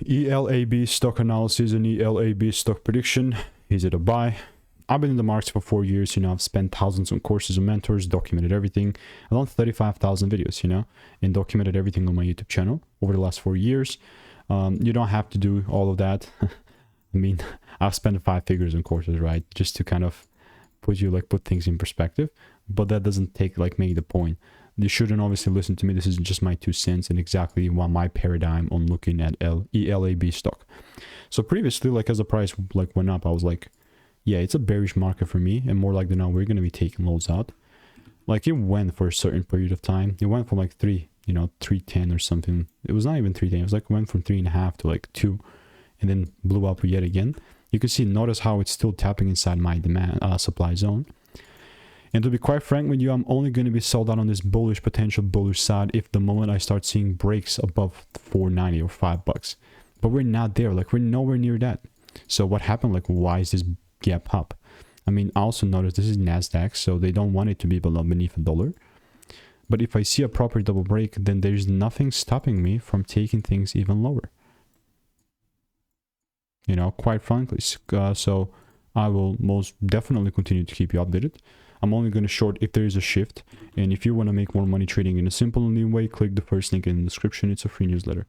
ELAB stock analysis and ELAB stock prediction. Is it a buy? I've been in the market for 4 years, you know, I've spent thousands on courses and mentors, documented everything. I've done 35,000 videos, you know, and documented everything on my YouTube channel over the last 4 years. You don't have to do all of that. I mean, I've spent 5 figures on courses, right? Just to kind of put things in perspective, but that doesn't make the point. You shouldn't obviously listen to me. This is just my 2 cents and exactly what my paradigm on looking at ELAB stock. So previously, like as the price went up, I was like, yeah, it's a bearish market for me, and more like than not, we're going to be taking loads out. Like it went for a certain period of time. It went from like 310 or something. It was not even 310. It was like went from 3.5 to like 2, and then blew up yet again. You can see, notice how it's still tapping inside my demand supply zone. And to be quite frank with you, I'm only going to be sold out on this potential bullish side if the moment I start seeing breaks above 4.90 or $5. But we're not there. Like we're nowhere near that. So what happened? Like why is this gap up? I mean, I also noticed this is NASDAQ, so they don't want it to be beneath $1. But if I see a proper double break, then there's nothing stopping me from taking things even lower. You know, quite frankly. So I will most definitely continue to keep you updated. I'm only going to short if there is a shift. And if you want to make more money trading in a simple and lean way, click the first link in the description. It's a free newsletter.